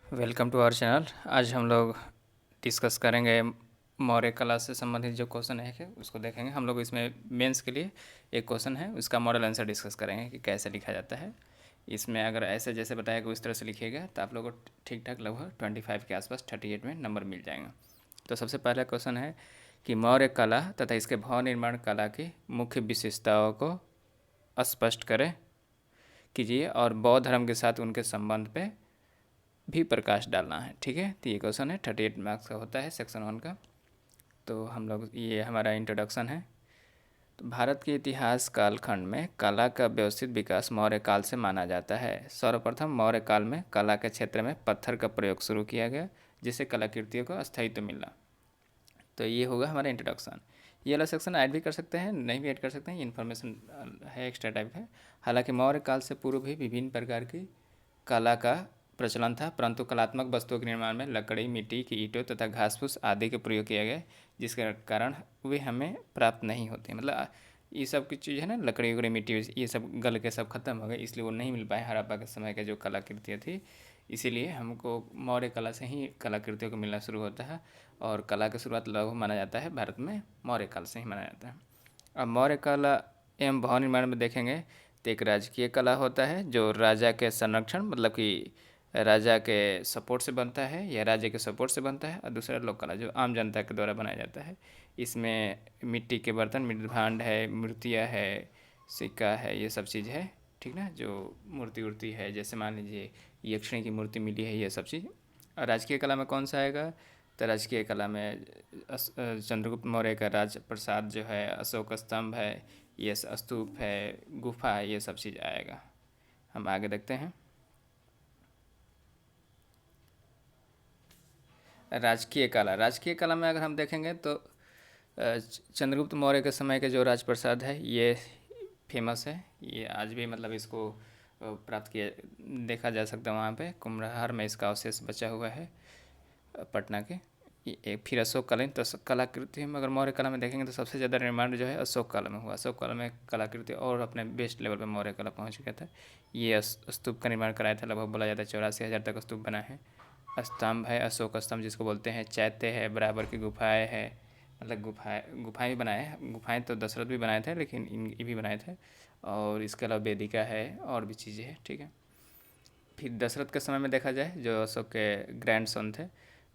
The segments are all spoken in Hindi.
Welcome to our channel. आज हम लोग डिस्कस करेंगे मौर्य कला से संबंधित जो क्वेश्चन है उसको देखेंगे। हम लोग इसमें मेंस के लिए एक क्वेश्चन है, उसका मॉडल आंसर डिस्कस करेंगे कि कैसे लिखा जाता है। इसमें अगर ऐसे जैसे बताया कि उस तरह से लिखिएगा तो आप लोगों को ठीक ठाक लगभग 25 के आसपास 38 में नंबर मिल जाएगा। तो सबसे पहला क्वेश्चन है कि मौर्य कला तथा इसके भवन निर्माण कला की मुख्य विशेषताओं को स्पष्ट करें कीजिए और बौद्ध धर्म के साथ उनके संबंध पे भी प्रकाश डालना है। ठीक है, तो ये क्वेश्चन है 38 मार्क्स का होता है सेक्शन 1 का। तो हम लोग ये हमारा इंट्रोडक्शन है। तो भारत के इतिहास कालखंड में कला का व्यवस्थित विकास मौर्य काल से माना जाता है। सर्वप्रथम मौर्य काल में कला के क्षेत्र में पत्थर का प्रयोग शुरू किया गया, जिससे कलाकृतियों को स्थायित्व मिला। तो ये होगा हमारा इंट्रोडक्शन। ये वाला सेक्शन ऐड भी कर सकते हैं, नहीं भी ऐड कर सकते हैं, इन्फॉर्मेशन है एक्स्ट्रा टाइप है। हालांकि मौर्य काल से पूर्व भी विभिन्न प्रकार की कला का प्रचलन था, परंतु कलात्मक वस्तुओं के निर्माण में लकड़ी, मिट्टी की ईंटों तथा घास फूस आदि के प्रयोग किया गया, जिसके कारण वे हमें प्राप्त नहीं होते। मतलब ये सब की चीज़ है ना, लकड़ी वकड़ी मिट्टी ये सब गल के सब खत्म हो गए, इसलिए वो नहीं मिल पाए हड़प्पा के समय के जो कलाकृतियाँ थी। इसीलिए हमको मौर्य कला से ही कलाकृतियों को मिलना शुरू होता है। और कला की शुरुआत लगभग माना जाता है भारत में मौर्य काल से ही माना जाता है। अब मौर्य कला एवं भवन निर्माण में देखेंगे तो एक राजकीय कला होता है जो राजा के संरक्षण मतलब कि राजा के सपोर्ट से बनता है या राज्य के सपोर्ट से बनता है। और दूसरा लोक कला जो आम जनता के द्वारा बनाया जाता है। इसमें मिट्टी के बर्तन, मृद भांड है, मूर्तियाँ है, सिक्का है, ये सब चीज़ है। ठीक ना, जो मूर्ति उर्ति है, जैसे मान लीजिए यक्षिणी की मूर्ति मिली है, ये सब चीज़। और राजकीय कला में कौन सा आएगा, तो राजकीय कला में चंद्रगुप्त मौर्य का राज प्रसाद जो है, अशोक स्तंभ है, ये स्तूप है, गुफा है, ये सब चीज़ आएगा। हम आगे देखते हैं। राजकीय कला में अगर हम देखेंगे तो चंद्रगुप्त मौर्य के समय के जो राजप्रसाद है ये फेमस है। ये आज भी मतलब इसको प्राप्त किया देखा जा सकता है। वहाँ पे कुम्हरार में इसका अवशेष बचा हुआ है पटना के। एक फिर अशोककालीन तो कलाकृति में अगर मौर्य कला में देखेंगे तो सबसे ज़्यादा निर्माण जो है अशोक काल में हुआ। अशोक काल में कलाकृति और अपने बेस्ट लेवल पे मौर्य कला पहुँच गया था। ये स्तूप का निर्माण कराया था, लगभग बोला जाता है 84,000 तक स्तूप बना है। स्तंभ है अशोक स्तंभ जिसको बोलते हैं, चैत्य है, बराबर की गुफाएं है, मतलब गुफाएं भी बनाए हैं। गुफाएं तो दशरथ भी बनाए थे, लेकिन ये भी बनाए थे। और इसके अलावा वेदिका है और भी चीज़ें हैं। ठीक है, फिर दशरथ के समय में देखा जाए जो अशोक के ग्रैंड सन थे,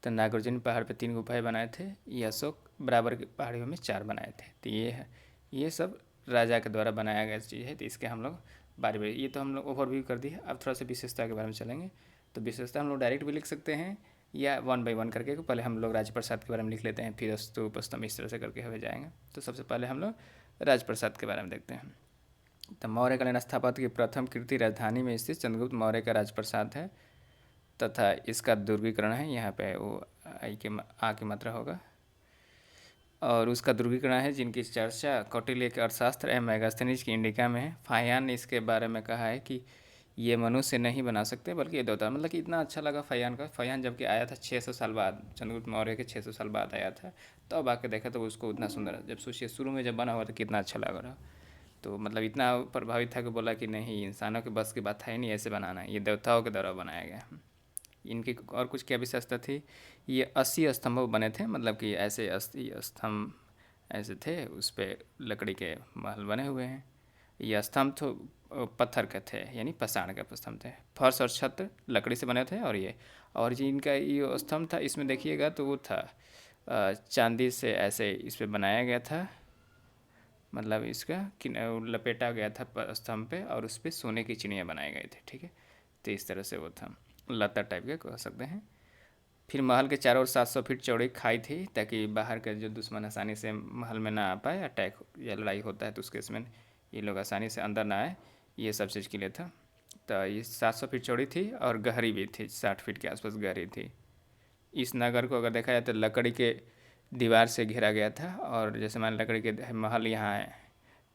तो नागार्जुन पहाड़ पे 3 गुफाएं बनाए थे। ये अशोक बराबर की पहाड़ियों में 4 बनाए थे। तो ये है, ये सब राजा के द्वारा बनाया गया चीज़ है। तो इसके हम लोग बारी बारी, ये तो हम लोग ओवरव्यू कर दिया। अब थोड़ा सा विशेषता के बारे में चलेंगे। तो विशेषता हम लोग डायरेक्ट भी लिख सकते हैं या 1 बाई 1 करके। पहले हम लोग राजप्रसाद के बारे में लिख लेते हैं, फिर स्तूप स्तंभ इस तरह से करके हमें जाएंगे। तो सबसे पहले हम लोग राजप्रसाद के बारे में देखते हैं। तो मौर्यकालीन स्थापत्य की प्रथम कृति राजधानी में स्थित चंद्रगुप्त मौर्य का राजप्रसाद है तथा इसका दुर्गीकरण है। यहाँ पे वो आई के आ की मात्रा होगा। और उसका दुर्गीकरण है जिनकी चर्चा कौटिल्य के अर्थशास्त्र एवं मेगास्थनीज की इंडिका में है। फाहियान ने इसके बारे में कहा है कि ये मनुष्य नहीं बना सकते बल्कि ये देवता। मतलब कि इतना अच्छा लगा फाहियान का। फाहियान जबकि आया था 600 साल बाद, चंद्रगुप्त मौर्य के 600 साल बाद आया था, तब तो आके देखा तो उसको उतना सुंदर, जब सोचिए शुरू में जब बना हुआ था कितना अच्छा लग रहा। तो मतलब इतना प्रभावित था कि बोला कि नहीं, इंसानों के बस की बात है नहीं ऐसे बनाना, ये देवताओं के द्वारा बनाया गया। इनकी और कुछ क्या विशेषता थी, ये 80 स्तंभ बने थे, मतलब कि ऐसे 80 स्तंभ ऐसे थे, उस पर लकड़ी के महल बने हुए हैं। ये स्तंभ तो पत्थर के थे, यानी पसाण के स्तंभ थे। फर्श और छत लकड़ी से बने थे। और ये इनका ये स्तंभ था, इसमें देखिएगा तो वो था चांदी से ऐसे इस पर बनाया गया था। मतलब इसका लपेटा गया था स्तंभ पे और उस पर सोने की चिड़ियाँ बनाए गए थे। ठीक है, तो इस तरह से वो था, लता टाइप के कह सकते हैं। फिर महल के चारों ओर 700 फीट चौड़ी खाई थी, ताकि बाहर के जो दुश्मन आसानी से महल में ना आ पाए। अटैक या लड़ाई होता है तो उसके इसमें ये लोग आसानी से अंदर ना आए, ये सब चीज़ के लिए था। तो ये 700 फीट चौड़ी थी और गहरी भी थी, 60 फीट के आसपास गहरी थी। इस नगर को अगर देखा जाए तो लकड़ी के दीवार से घेरा गया था। और जैसे मान लकड़ी के महल यहाँ है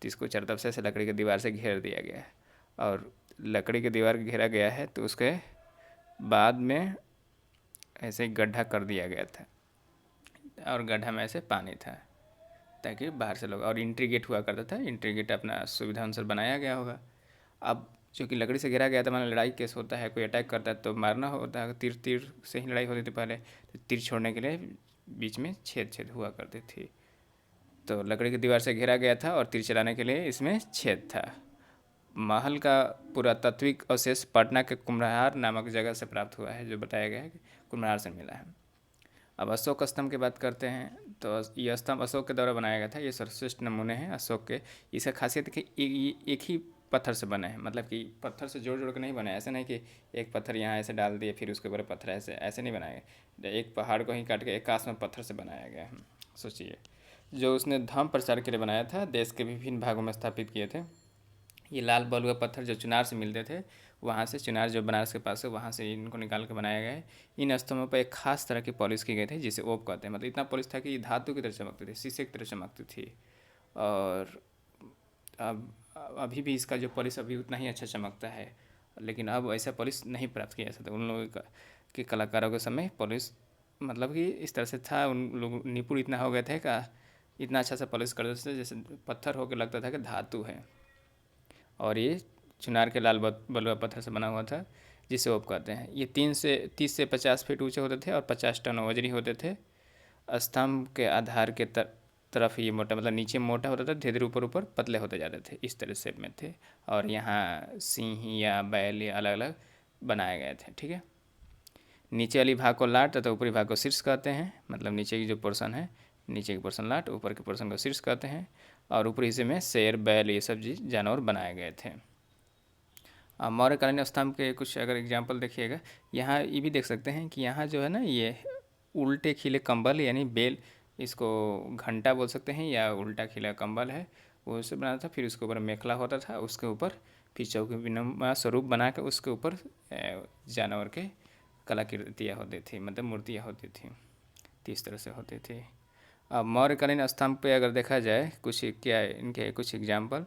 तो इसको चारों तरफ से ऐसे लकड़ी के दीवार से घेर दिया गया है। और लकड़ी के दीवार घेरा गया है तो उसके बाद में ऐसे ही गड्ढा कर दिया गया था और गड्ढा में ऐसे पानी था ताकि बाहर से लोग, और इंट्री गेट हुआ करता था। इंट्री गेट अपना सुविधा अनुसार बनाया गया होगा। अब क्योंकि लकड़ी से घेरा गया था, माना लड़ाई केस होता है, कोई अटैक करता है तो मारना होता है, तीर तीर से ही लड़ाई होती थी पहले, तो तीर छोड़ने के लिए बीच में छेद छेद हुआ करती थी। तो लकड़ी की दीवार से घेरा गया था और तीर चलाने के लिए इसमें छेद था। महल का पुरातात्विक अवशेष पटना के कुम्हरार नामक जगह से प्राप्त हुआ है, जो बताया गया है कि कुम्हरार से मिला है। अब अशोक स्तंभ की बात करते हैं, तो ये स्तंभ अशोक के द्वारा बनाया गया था। ये सर्वश्रेष्ठ नमूने हैं अशोक के। इसका खासियत है कि ये एक ही पत्थर से बने हैं, मतलब कि पत्थर से जोड़ जोड़ के नहीं बने, ऐसे नहीं कि एक पत्थर यहाँ ऐसे डाल दिए फिर उसके ऊपर पत्थर ऐसे ऐसे नहीं बनाया गया। एक पहाड़ को ही काट के आकाश में पत्थर से बनाया गया है। सोचिए, जो उसने धर्म प्रचार के लिए बनाया था, देश के विभिन्न भागों में स्थापित किए थे। ये लाल बलुआ पत्थर जो चुनार से मिलते थे, वहाँ से, चुनार जो बनारस के पास है वहाँ से इनको निकाल के बनाया गया है। इन स्तंभों पर एक खास तरह की पॉलिश की गई थी, जिसे ओप कहते हैं। मतलब इतना पॉलिश था कि ये धातु की तरह चमकती थी, शीशे की तरह चमकती थी। और अब अभी भी इसका जो पॉलिश अभी उतना ही अच्छा चमकता है, लेकिन अब ऐसा पॉलिश नहीं प्राप्त किया जा सकता। उन लोगों के कलाकारों के समय पॉलिश मतलब कि इस तरह से था, उन लोग निपुण इतना हो गए थे कि इतना अच्छा सा पॉलिश करते थे जैसे पत्थर होकर लगता था कि धातु है। और ये चुनार के लाल बलुआ पत्थर से बना हुआ था, जिसे ओप कहते हैं। ये 30 से 50 फीट ऊंचे होते थे और 50 टन वजनी होते थे। स्तंभ के आधार के तरफ ये मोटा, मतलब नीचे मोटा होता था, धीरे धीरे ऊपर ऊपर पतले होते जाते थे, इस तरह शेप में थे। और यहाँ सिंह या बैल या अलग अलग बनाए गए थे, ठीक है। नीचे वाली भाग को लाट तथा ऊपरी भाग को शीर्ष कहते हैं। मतलब नीचे की जो पोर्शन है, नीचे की पोर्शन लाट, ऊपर के पोर्शन को शीर्ष कहते हैं। और ऊपरी हिस्से में शेर, बैल, ये सब चीज़ जानवर बनाए गए थे। मौर्यकालीन स्तंभ के कुछ अगर एग्जाम्पल देखिएगा, यहाँ ये भी देख सकते हैं कि यहाँ जो है ना, ये उल्टे खिले कंबल यानी बेल, इसको घंटा बोल सकते हैं, या उल्टा खिला कंबल है, वो उससे बना था। फिर उसके ऊपर मेखला होता था, उसके ऊपर फिर चौकी स्वरूप बना के उसके ऊपर जानवर के कलाकृतियाँ होती थी, मतलब मूर्तियाँ होती थी, तो इस तरह से होती थी। अब मौर्यकालीन स्तंभ पे अगर देखा जाए कुछ क्या इनके कुछ एग्जाम्पल,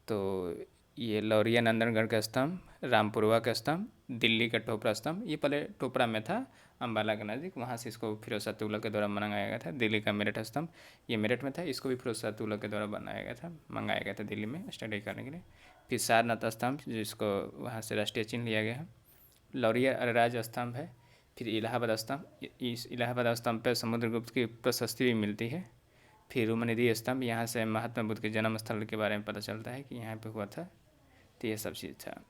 तो ये लौरिया नंदनगढ़ का स्तंभ, रामपुरवा का स्तंभ, दिल्ली का टोपरा स्तंभ। ये पहले टोपरा में था, अम्बाला के नज़दीक, वहाँ से इसको फिरोज शाह तुगलक के द्वारा मंगाया गया था। दिल्ली का मेरठ स्तंभ, ये मेरठ में था, इसको भी फिरोज शाह तुगलक के द्वारा बनाया गया था, मंगाया गया था दिल्ली में स्टडी करने के लिए। फिर सारनाथ स्तंभ, जिसको वहाँ से राष्ट्रीय चिन्ह लिया गया है। लौरिया अरराज स्तंभ है। फिर इलाहाबाद स्तंभ, इस इलाहाबाद स्तंभ पर समुद्रगुप्त की प्रशस्ति भी मिलती है। फिर रुमनिधि स्तंभ, यहाँ से महात्मा बुद्ध के जन्म स्थल के बारे में पता चलता है कि यहाँ पे हुआ था। तो ये सब चीज़ था।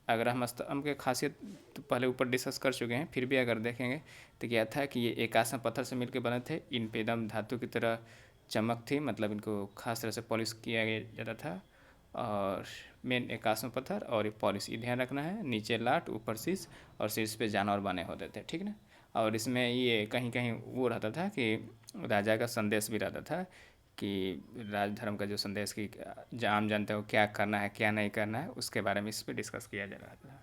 अगर हम स्तंभ की खासियत तो पहले ऊपर डिस्कस कर चुके हैं, फिर भी अगर देखेंगे तो क्या था कि ये एकाश्म पत्थर से मिलकर बने थे। इन पे एकदम धातु की तरह चमक थी, मतलब इनको खास तरह से पॉलिश किया जाता था। और मेन एकाश्म पत्थर और ये पॉलिश, ये ध्यान रखना है। नीचे लाट, ऊपर शीश, और शीश पे जानवर बने होते थे, ठीक ना। और इसमें ये कहीं कहीं वो रहता था कि राजा का संदेश भी रहता था, कि राजधर्म का जो संदेश की आम जनता को क्या करना है क्या नहीं करना है, उसके बारे में इस पर डिस्कस किया जा रहा था।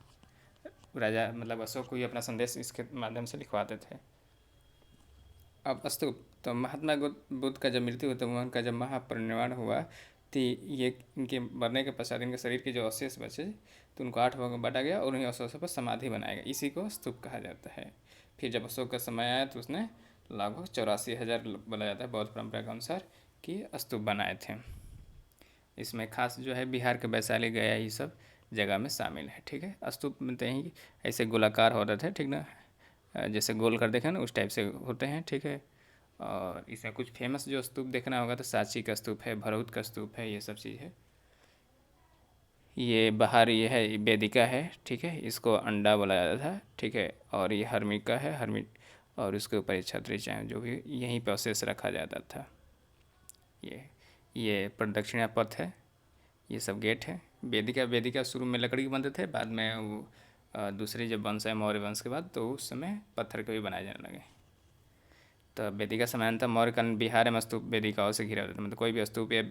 राजा मतलब अशोक को ही अपना संदेश इसके माध्यम से लिखवाते थे। अब स्तूप, तो महात्मा बुद्ध का जब मृत्यु हुआ, तो उनका जब महापरिनिर्वाण हुआ, तो ये इनके मरने के पश्चात इनके शरीर के जो अवशेष बचे, तो उनको 8 भागों में बांटा गया और उन्हीं अवशेषों पर समाधि बनाया गया। इसी को स्तूप कहा जाता है। फिर जब अशोक का समय आया, तो उसने लगभग 84,000 बोला जाता है बौद्ध परंपरा के अनुसार कि स्तूप बनाए थे। इसमें खास जो है बिहार के वैशाली, गया, ये सब जगह में शामिल है, ठीक है। स्तूप मिलते हैं ऐसे गोलाकार होते थे, ठीक ना, जैसे गोल कर देखें ना, उस टाइप से होते हैं, ठीक है। और इसमें कुछ फेमस जो स्तूप देखना होगा तो सांची का स्तूप है, भरौत का स्तूप है, ये सब चीज़ है। ये बाहर ये है, वेदिका है, ठीक है, इसको अंडा बोला जाता था, ठीक है। और ये हर्मिका है, हर्मिट, और उसके ऊपर ये छतरी चाहे जो भी यहीं पर अवशेष रखा जाता था। ये प्रदक्षिणा पथ है, ये सब गेट है। वेदिका, वेदिका शुरू में लकड़ी के बनते थे, बाद में वो दूसरी जब वंश है मौर्य वंश के बाद, तो उस समय पत्थर के भी बनाए जाने लगे। तो वेदिका समानता मौर्यकालीन बिहार में स्तूप वेदिकाओं से घिरा होता था। मतलब कोई भी स्तूप या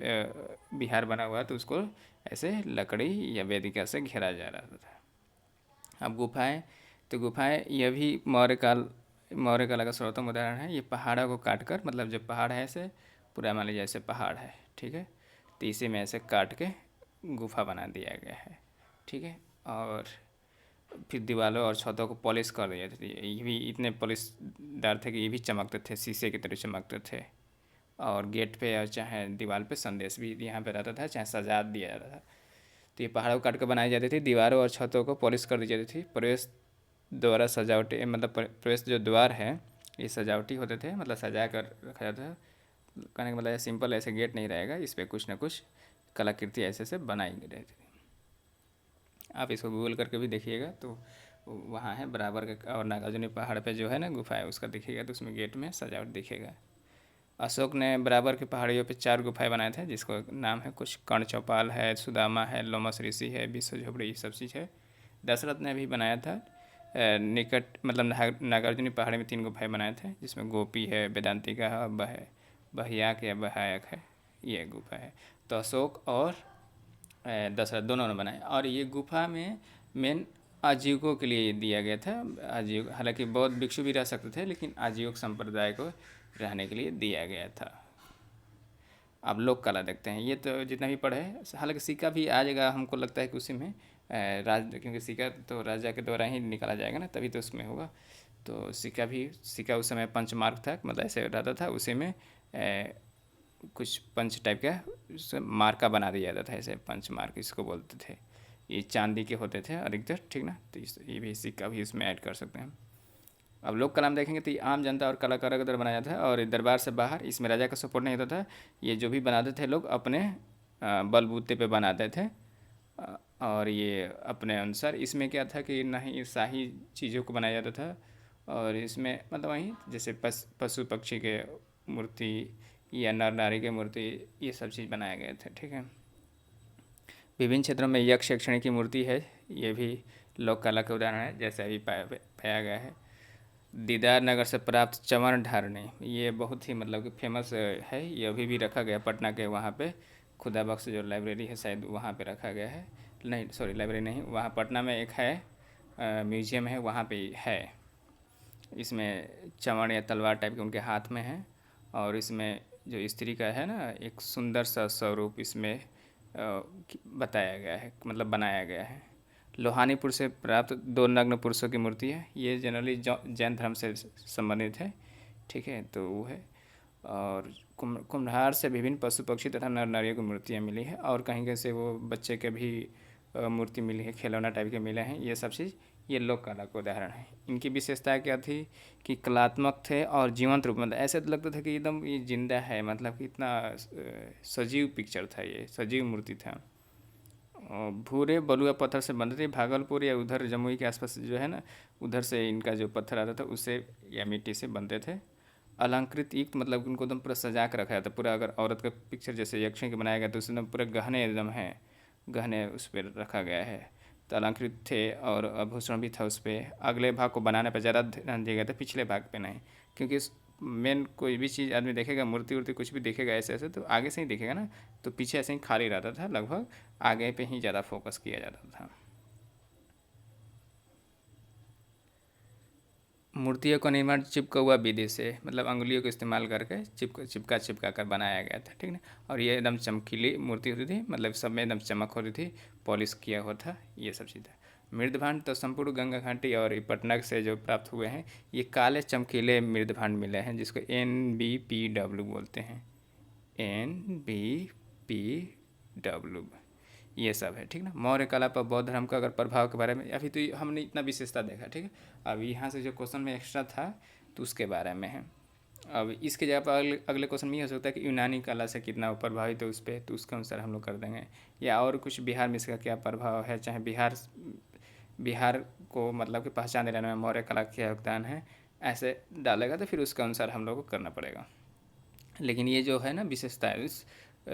बिहार बना हुआ तो उसको ऐसे लकड़ी या वेदिका से घेरा जा रहा था। अब गुफाएं, तो गुफाएं यह भी मौर्य काल का सर्वोत्तम उदाहरण है। ये पहाड़ों को काट कर, मतलब जब पहाड़ है ऐसे पूरा मान लीजिए ऐसे पहाड़ है, ठीक है, तो इसी में ऐसे काट के गुफा बना दिया गया है, ठीक है। और फिर दीवारों और छतों को पॉलिश कर दिए थे। ये भी इतने पॉलिशदार थे कि ये भी चमकते थे, शीशे की तरह चमकते थे। और गेट पे और चाहे दीवार पे संदेश भी यहाँ पे रहता था, चाहे सजा दिया जाता था। तो ये पहाड़ों को काट कर बनाई जाती थी। दीवारों और छतों को पॉलिश कर दी जाती थी। प्रवेश द्वारा सजावटी मतलब प्रवेश जो द्वार है ये सजावटी होते थे, मतलब सजा कर रखा जाता है। कहने का मतलब सिंपल ऐसे गेट नहीं रहेगा, इस पर कुछ ना कुछ कलाकृति ऐसे से बनाई रहती थी। आप इसको गूगल करके भी देखिएगा तो वहाँ है बराबर का, और नागार्जुनी पहाड़ पे जो है ना गुफा है उसका देखिएगा तो उसमें गेट में सजावट दिखेगा। अशोक ने बराबर की पहाड़ियों पे 4 गुफाएं बनाए थे, जिसको नाम है कुछ कर्ण चौपाल है, सुदामा है, लोमस ऋषि है, विश्व झोपड़ी, ये सब चीज़ है। दशरथ ने भी बनाया था निकट मतलब नागार्जुनी पहाड़ी में 3 गुफाएं बनाए थे, जिसमें गोपी है, वेदांतिका है, बहियाक या बहायक है, ये गुफा है। तो अशोक और दशरथ दोनों ने बनाए। और ये गुफा में मेन आजीविकों के लिए दिया गया था। आजीव हालांकि बौद्ध भिक्षु भी रह सकते थे, लेकिन आजीविक संप्रदाय को रहने के लिए दिया गया था। अब लोक कला देखते हैं। ये तो जितना भी पढ़े, हालांकि सिक्का भी आ जाएगा, हमको लगता है कि उसी में क्योंकि सिक्का तो राजा के द्वारा ही निकाला जाएगा ना, तभी तो उसमें होगा। तो सिक्का उस समय पंचमार्क था, मतलब ऐसे रहता था, उसी में कुछ पंच टाइप का मार्का बना दिया जाता था, ऐसे पंच मार्क इसको बोलते थे। ये चांदी के होते थे अधिकतर, ठीक ना। तो ये भी सिक्का भी इसमें ऐड कर सकते हैं। अब लोक कला में देखेंगे तो ये आम जनता और कलाकारों के द्वारा बनाया था, और दरबार से बाहर इसमें राजा का सपोर्ट नहीं होता था। ये जो भी बनाते थे लोग अपने बलबूते पे बनाते थे, और ये अपने अनुसार। इसमें क्या था कि ना ही शाही चीज़ों को बनाया जाता था, और इसमें मतलब वहीं जैसे पशु पक्षी के मूर्ति या नर नारी की मूर्ति, ये सब चीज़ बनाए गए थे, ठीक है। विभिन्न क्षेत्रों में यक्ष शैक्षणिक की मूर्ति है, ये भी लोक कला का उदाहरण है, जैसे अभी पाया गया है। दीदार नगर से प्राप्त चमन ढारणी, ये बहुत ही मतलब कि फेमस है। ये अभी भी रखा गया पटना के वहाँ पे खुदा बख्श जो लाइब्रेरी है शायद वहाँ पे रखा गया है। नहीं सॉरी, लाइब्रेरी नहीं, वहाँ पटना में एक है म्यूजियम है, वहाँ पे है। इसमें चमन या तलवार टाइप के उनके हाथ में है, और इसमें जो स्त्री का है ना एक सुंदर सा स्वरूप इसमें बताया गया है, मतलब बनाया गया है। लोहानीपुर से प्राप्त 2 नग्न पुरुषों की मूर्ति है, ये जनरली जैन धर्म से संबंधित है, ठीक है। तो वो है। और कुम्हार से विभिन्न पशु पक्षी तथा नर नारियों की मूर्तियाँ मिली है, और कहीं कहीं से वो बच्चे के भी मूर्ति मिली है, खिलौना टाइप के मिले हैं। ये सब चीज़ ये लोक कला का उदाहरण है। इनकी विशेषता क्या थी कि कलात्मक थे और जीवंत रूप, मतलब ऐसे तो लगता था कि एकदम ये जिंदा है, मतलब कि इतना सजीव पिक्चर था, ये सजीव मूर्ति था। भूरे बलुआ पत्थर से बनते थे। भागलपुर या उधर जमुई के आसपास जो है ना, उधर से इनका जो पत्थर आता था उससे या मिट्टी से बनते थे। अलंकृत युक्त मतलब उनको एकदम पूरा सजा कर रखा जाता, पूरा अगर औरत का पिक्चर जैसे यक्षिणी का बनाया गया तो उसमें पूरे गहने एकदम हैं, गहने उस पर रखा गया है। तो अलंकृत थे और आभूषण भी था उस पर। अगले भाग को बनाने पर ज़्यादा ध्यान दिया गया था, पिछले भाग पे नहीं, क्योंकि मेन कोई भी चीज़ आदमी देखेगा, मूर्ति वूर्ति कुछ भी देखेगा ऐसे ऐसे तो आगे से ही देखेगा ना, तो पीछे ऐसे ही खाली रहता था, लगभग आगे पे ही ज़्यादा फोकस किया जाता था। मूर्तियों का निर्माण चिपका हुआ विधि से, मतलब अंगुलियों का इस्तेमाल करके चिपका कर बनाया गया था, ठीक ना। और ये एकदम चमकीली मूर्ति होती थी, मतलब सब में एकदम चमक होती थी, पॉलिश किया हुआ था, ये सब चीज़ था। मृदभांड तो संपूर्ण गंगा घाटी और पटना से जो प्राप्त हुए हैं, ये काले चमकीले मृदभांड मिले हैं, जिसको NBPW बोलते हैं, NBPW, ये सब है, ठीक ना। मौर्य कला पर बौद्ध धर्म का अगर प्रभाव के बारे में, अभी तो हमने इतना विशेषता देखा, ठीक है। अब यहाँ से जो क्वेश्चन में एक्स्ट्रा था तो उसके बारे में है। अब इसके जगह पर अगले क्वेश्चन में ये हो सकता है कि यूनानी कला से कितना प्रभावित है उस पर, तो उसके अनुसार हम लोग कर देंगे। या और कुछ बिहार में इसका क्या प्रभाव है, चाहे बिहार को मतलब कि पहचान दिलाने में मौर्य कला का योगदान है, ऐसे डालेगा तो फिर उसके अनुसार हम लोग को करना पड़ेगा। लेकिन ये जो है ना विशेषता है, इस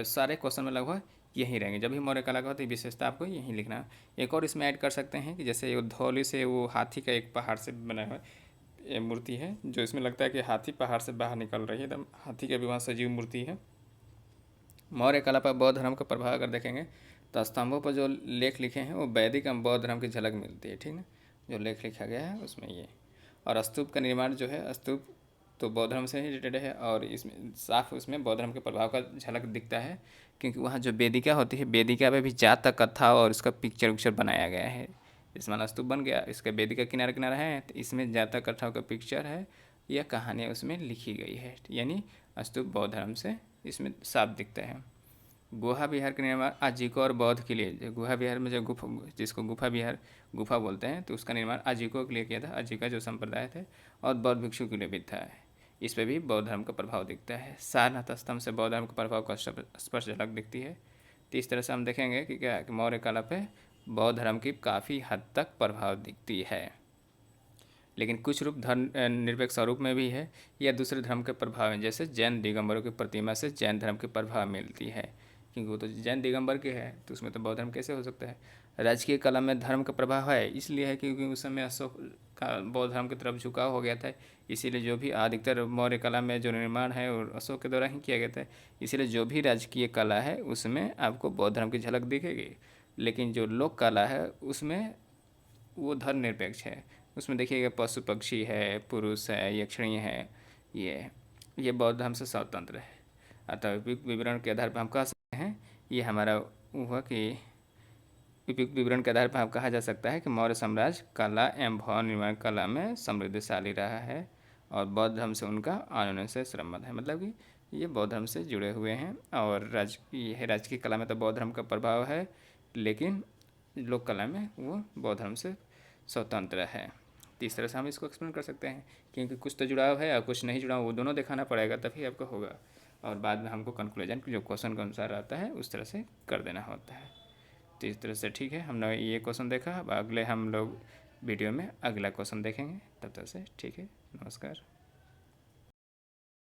सारे क्वेश्चन में लगभग यही रहेंगे। जब भी मौर्य कला का होता है विशेषता आपको यही लिखना है। एक और इसमें ऐड कर सकते हैं कि जैसे धौली से वो हाथी का एक पहाड़ से बना हुआ ये मूर्ति है, जो इसमें लगता है कि हाथी पहाड़ से बाहर निकल रही है, एकदम हाथी के भी वहाँ सजीव मूर्ति है। मौर्य कला पर बौद्ध धर्म का प्रभाव अगर देखेंगे तो स्तंभों पर जो लेख लिखे हैं वो वैदिक एवं बौद्ध धर्म की झलक मिलती है, ठीक ना। जो लेख लिखा गया है उसमें ये। और स्तूप का निर्माण जो है, स्तूप तो बौद्ध धर्म से ही रिलेटेड है, और इसमें साफ उसमें बौद्ध धर्म के प्रभाव का झलक दिखता है, क्योंकि वहाँ जो वेदिका होती है, वेदिका पे भी जातक कथा और उसका पिक्चर उक्चर बनाया गया है। इसमें स्तूप बन गया, इसका वेदिका किनारे किनारा है, तो इसमें जातक कथाओं का पिक्चर है या कहानियाँ उसमें लिखी गई है, यानी स्तूप बौद्ध धर्म से इसमें साफ दिखता है। गुहा विहार का निर्माण आजीविका और बौद्ध के लिए, जो गुहा विहार में जो गुफा, जिसको गुफा विहार गुफा बोलते हैं, तो उसका निर्माण आजीविकों के लिए किया था, आजीविका जो संप्रदाय थे, और बौद्ध भिक्षु के लिए भी था। इस पर भी बौद्ध धर्म का प्रभाव दिखता है। सारनाथ स्तंभ से बौद्ध धर्म का प्रभाव का स्पष्ट झलक दिखती है। तो इस तरह से हम देखेंगे कि क्या कि मौर्य काल पे बौद्ध धर्म की काफ़ी हद तक प्रभाव दिखती है, लेकिन कुछ रूप धर्म निरपेक्ष स्वरूप में भी है या दूसरे धर्म के प्रभाव में, जैसे जैन दिगंबरों की प्रतिमा से जैन धर्म के प्रभाव मिलती है, क्योंकि वो तो जैन दिगंबर के है, तो उसमें तो बौद्ध धर्म कैसे हो सकता है। राजकीय कला में धर्म का प्रभाव है, इसलिए है क्योंकि उस समय अशोक का बौद्ध धर्म की तरफ झुकाव हो गया था, इसीलिए जो भी अधिकतर मौर्य कला में जो निर्माण है और अशोक के द्वारा ही किया गया था, इसीलिए जो भी राजकीय कला है उसमें आपको बौद्ध धर्म की झलक दिखेगी। लेकिन जो लोक कला है उसमें वो धर्मनिरपेक्ष है, उसमें देखिएगा पशु पक्षी है, पुरुष है, यक्षिणी है, ये बौद्ध धर्म से स्वतंत्र है। अतः उपयुक्त विवरण के आधार पर हम कह सकते हैं, ये हमारा हुआ कि उपयुक्त विवरण के आधार पर हम कहा जा सकता है कि मौर्य साम्राज्य कला एवं भवन निर्माण कला में समृद्धशाली रहा है और बौद्ध धर्म से उनका अन्योन्य से संबंध है, मतलब कि ये बौद्ध धर्म से जुड़े हुए हैं। और राजकीय कला में तो बौद्ध धर्म का प्रभाव है, लेकिन लोक कला में वो बौद्ध धर्म से स्वतंत्र है। तो इस तरह से हम इसको एक्सप्लेन कर सकते हैं, क्योंकि कुछ तो जुड़ाव है और कुछ नहीं जुड़ाव, वो दोनों दिखाना पड़ेगा तभी आपको होगा, और बाद में हमको कंक्लूजन जो क्वेश्चन के अनुसार आता है उस तरह से कर देना होता है। तो इस तरह से ठीक है, हमने ये क्वेश्चन देखा। अब अगले हम लोग वीडियो में अगला क्वेश्चन देखेंगे, तब तक से ठीक है, नमस्कार।